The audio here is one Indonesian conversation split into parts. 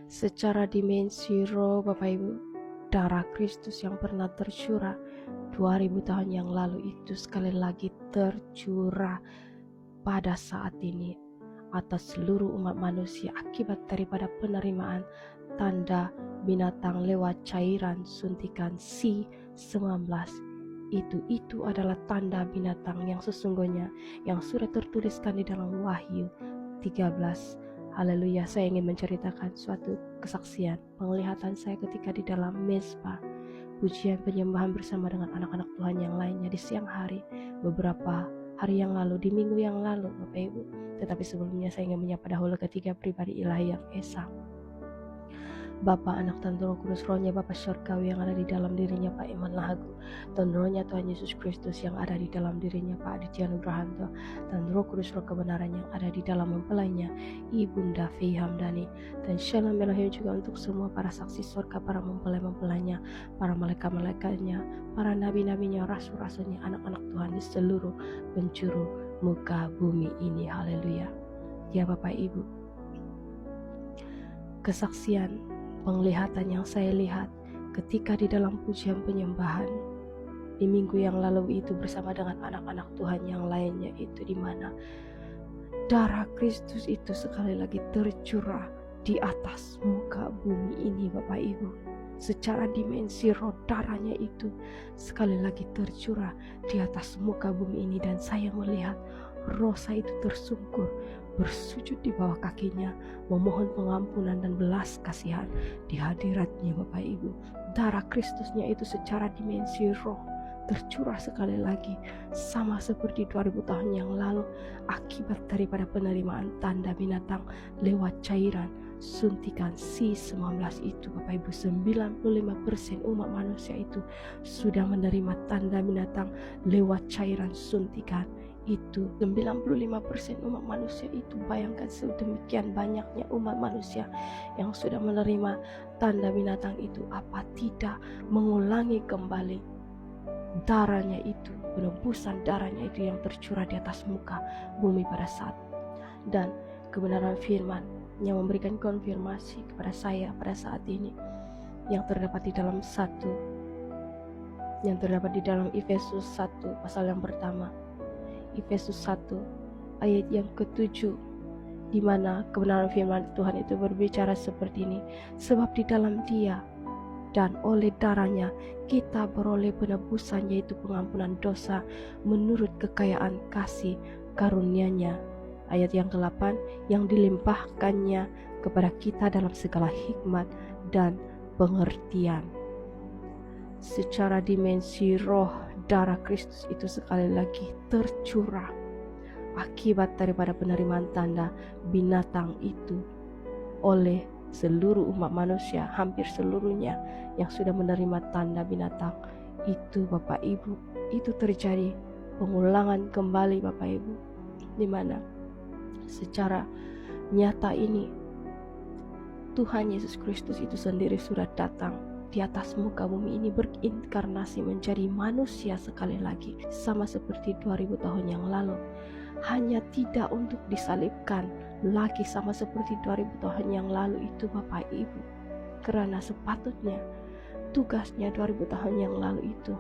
Secara dimensi roh, Bapak Ibu, darah Kristus yang pernah tercurah 2000 tahun yang lalu itu sekali lagi tercurah pada saat ini atas seluruh umat manusia akibat daripada penerimaan tanda binatang lewat cairan suntikan C19. Itu adalah tanda binatang yang sesungguhnya yang sudah tertuliskan di dalam Wahyu 13. Haleluya, saya ingin menceritakan suatu kesaksian penglihatan saya ketika di dalam mezbah pujian penyembahan bersama dengan anak-anak Tuhan yang lainnya di siang hari beberapa hari yang lalu, di minggu yang lalu, Bapak Ibu. Tetapi sebelumnya saya ingin menyapa dahulu ketiga pribadi ilahi yang esa, Bapa, Anak, dan Roh Kudus, rohnya Bapa Syurgawi yang ada di dalam dirinya Pak Iman Lahagu, dan rohnya Tuhan Yesus Kristus yang ada di dalam dirinya Pak Aditya Nugrahanto, dan Roh Kudus roh kebenaran yang ada di dalam mempelainya Ibunda Fei Hamdani. Dan Shalom Elohim juga untuk semua para saksi surga, para mempelai-mempelainya, para malaikat-malaikatnya, para nabi-nabinya, rasul-rasulnya, anak-anak Tuhan di seluruh penjuru muka bumi ini. Haleluya. Ya Bapak Ibu, kesaksian penglihatan yang saya lihat ketika di dalam pujian penyembahan di minggu yang lalu itu bersama dengan anak-anak Tuhan yang lainnya itu, di mana darah Kristus itu sekali lagi tercurah di atas muka bumi ini, Bapak Ibu. Secara dimensi roh, darahnya itu sekali lagi tercurah di atas muka bumi ini, dan saya melihat Rosa itu tersungkur bersujud di bawah kakinya, memohon pengampunan dan belas kasihan di hadiratnya, Bapak Ibu. Darah Kristusnya itu secara dimensi roh tercurah sekali lagi, sama seperti 2000 tahun yang lalu akibat daripada penerimaan tanda binatang lewat cairan suntikan C19 itu, Bapak Ibu. 95% umat manusia itu sudah menerima tanda binatang lewat cairan suntikan itu. 95% umat manusia itu, bayangkan sedemikian banyaknya umat manusia yang sudah menerima tanda binatang itu, apa tidak mengulangi kembali darahnya itu, penebusan darahnya itu yang tercurah di atas muka bumi pada saat. Dan kebenaran firman yang memberikan konfirmasi kepada saya pada saat ini yang terdapat di dalam Efesus 1 pasal yang pertama, Efesus 1 ayat yang ke-7, di mana kebenaran firman Tuhan itu berbicara seperti ini: sebab di dalam Dia dan oleh darahnya kita beroleh penebusan, yaitu pengampunan dosa menurut kekayaan kasih karunia-Nya. Ayat yang ke-8, yang dilimpahkannya kepada kita dalam segala hikmat dan pengertian. Secara dimensi roh, darah Kristus itu sekali lagi tercurah akibat daripada penerimaan tanda binatang itu oleh seluruh umat manusia, hampir seluruhnya yang sudah menerima tanda binatang itu, Bapak Ibu. Itu terjadi pengulangan kembali, Bapak Ibu, di mana secara nyata ini Tuhan Yesus Kristus itu sendiri sudah datang di atas muka bumi ini, berinkarnasi menjadi manusia sekali lagi, sama seperti 2000 tahun yang lalu. Hanya tidak untuk disalibkan lagi sama seperti 2000 tahun yang lalu itu, Bapak Ibu, karena sepatutnya tugasnya 2000 tahun yang lalu itu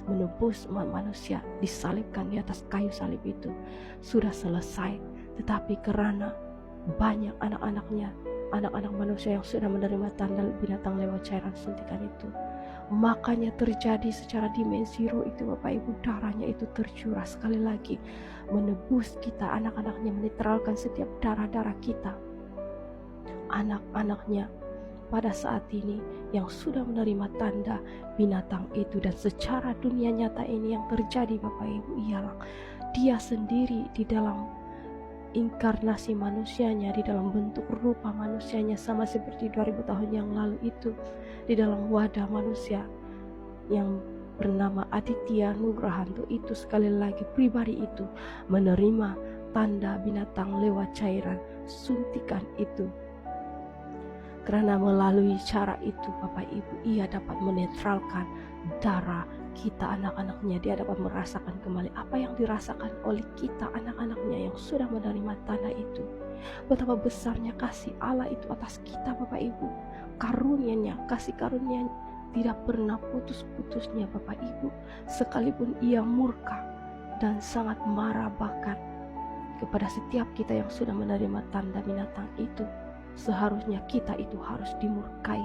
menebus umat manusia, disalibkan di atas kayu salib itu sudah selesai. Tetapi karena banyak anak-anak manusia yang sudah menerima tanda binatang lewat cairan suntikan itu, makanya terjadi secara dimensi roh itu, Bapak Ibu, darahnya itu tercurah sekali lagi menebus kita, anak-anaknya, menetralkan setiap darah-darah kita, anak-anaknya pada saat ini yang sudah menerima tanda binatang itu. Dan secara dunia nyata ini yang terjadi, Bapak Ibu, ialah Dia sendiri di dalam inkarnasi manusianya, di dalam bentuk rupa manusianya, sama seperti 2000 tahun yang lalu itu, di dalam wadah manusia yang bernama Aditya Nugrahanto itu, sekali lagi pribadi itu menerima tanda binatang lewat cairan suntikan itu. Karena melalui cara itu, Bapak Ibu, ia dapat menetralkan darah kita anak-anaknya, dia dapat merasakan kembali apa yang dirasakan oleh kita anak-anaknya yang sudah menerima tanda itu. Betapa besarnya kasih Allah itu atas kita Bapak Ibu. Karunia-Nya, kasih karunia tidak pernah putus-putusnya Bapak Ibu. Sekalipun ia murka dan sangat marah bahkan kepada setiap kita yang sudah menerima tanda binatang itu, seharusnya kita itu harus dimurkai,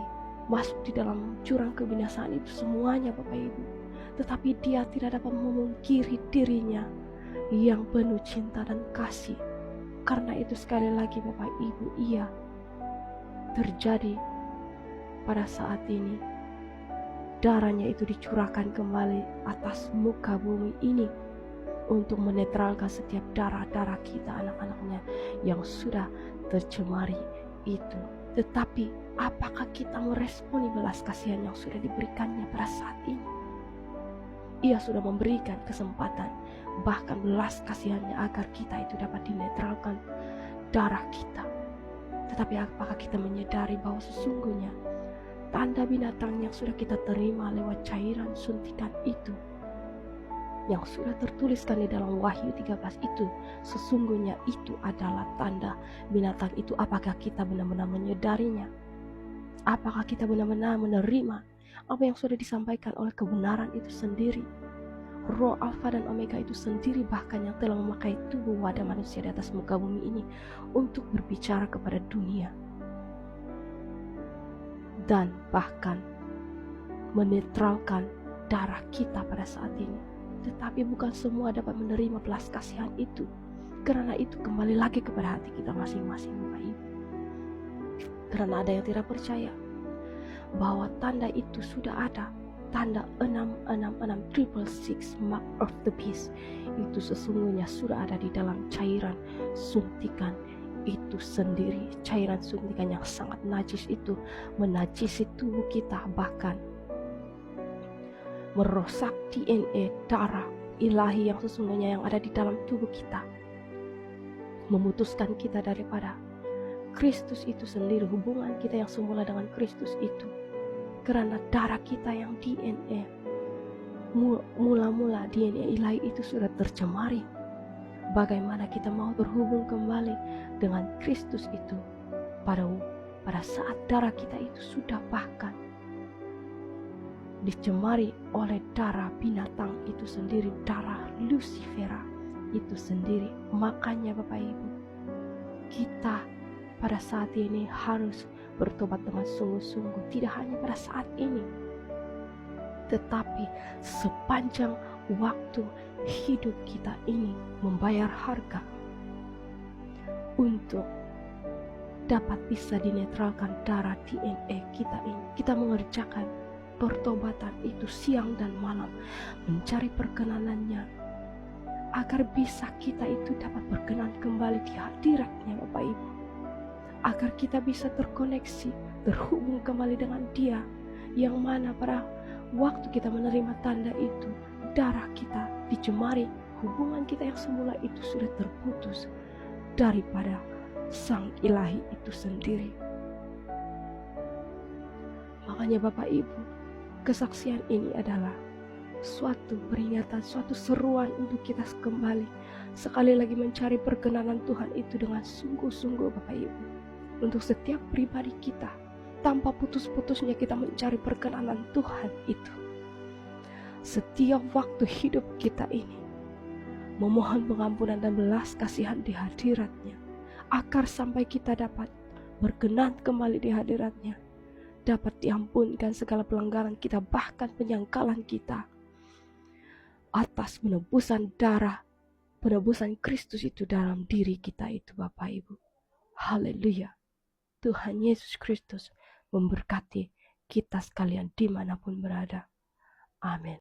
masuk di dalam jurang kebinasaan itu semuanya Bapak Ibu. Tetapi dia tidak dapat memungkiri dirinya yang penuh cinta dan kasih. Karena itu sekali lagi Bapak Ibu, ia terjadi pada saat ini. Darahnya itu dicurahkan kembali atas muka bumi ini untuk menetralkan setiap darah-darah kita anak-anaknya yang sudah tercemari itu. Tetapi apakah kita meresponi belas kasihan yang sudah diberikannya pada saat ini? Ia sudah memberikan kesempatan, bahkan belas kasihannya agar kita itu dapat dinetralkan darah kita. Tetapi apakah kita menyadari bahwa sesungguhnya tanda binatang yang sudah kita terima lewat cairan suntikan itu, yang sudah tertuliskan di dalam Wahyu 13 itu, sesungguhnya itu adalah tanda binatang itu. Apakah kita benar-benar menyadarinya? Apakah kita benar-benar menerima apa yang sudah disampaikan oleh kebenaran itu sendiri? Roh Alfa dan Omega itu sendiri bahkan yang telah memakai tubuh wadah manusia di atas muka bumi ini untuk berbicara kepada dunia dan bahkan menetralkan darah kita pada saat ini. Tetapi bukan semua dapat menerima belas kasihan itu. Karena itu kembali lagi kepada hati kita masing-masing Bapak Ibu. Karena ada yang tidak percaya bahwa tanda itu sudah ada, tanda 666 mark of the beast itu sesungguhnya sudah ada di dalam cairan suntikan itu sendiri. Cairan suntikan yang sangat najis itu menajisi tubuh kita, bahkan merusak DNA darah ilahi yang sesungguhnya yang ada di dalam tubuh kita, memutuskan kita daripada Kristus itu sendiri, hubungan kita yang semula dengan Kristus itu. Karena darah kita yang DNA mula-mula DNA ilahi itu sudah tercemari. Bagaimana kita mau berhubung kembali dengan Kristus itu pada saat darah kita itu sudah bahkan dicemari oleh darah binatang itu sendiri, darah Lucifera itu sendiri. Makanya Bapak Ibu, kita pada saat ini harus bertobat dengan sungguh-sungguh. Tidak hanya pada saat ini, tetapi sepanjang waktu hidup kita ini membayar harga untuk dapat bisa dinetralkan darah DNA kita ini. Kita mengerjakan pertobatan itu siang dan malam, mencari perkenanannya agar bisa kita itu dapat berkenan kembali di hadiratnya Bapak Ibu, agar kita bisa terkoneksi, terhubung kembali dengan Dia, yang mana pada waktu kita menerima tanda itu, darah kita dicemari, hubungan kita yang semula itu sudah terputus daripada Sang Ilahi itu sendiri. Makanya Bapak Ibu, kesaksian ini adalah suatu peringatan, suatu seruan untuk kita kembali sekali lagi mencari perkenanan Tuhan itu dengan sungguh-sungguh Bapak Ibu. Untuk setiap pribadi kita, tanpa putus-putusnya kita mencari perkenanan Tuhan itu. Setiap waktu hidup kita ini memohon pengampunan dan belas kasihan di hadiratnya, agar sampai kita dapat berkenan kembali di hadiratnya, dapat diampunkan segala pelanggaran kita, bahkan penyangkalan kita atas penebusan darah, penebusan Kristus itu dalam diri kita itu Bapak Ibu. Haleluya. Tuhan Yesus Kristus memberkati kita sekalian dimanapun berada. Amin.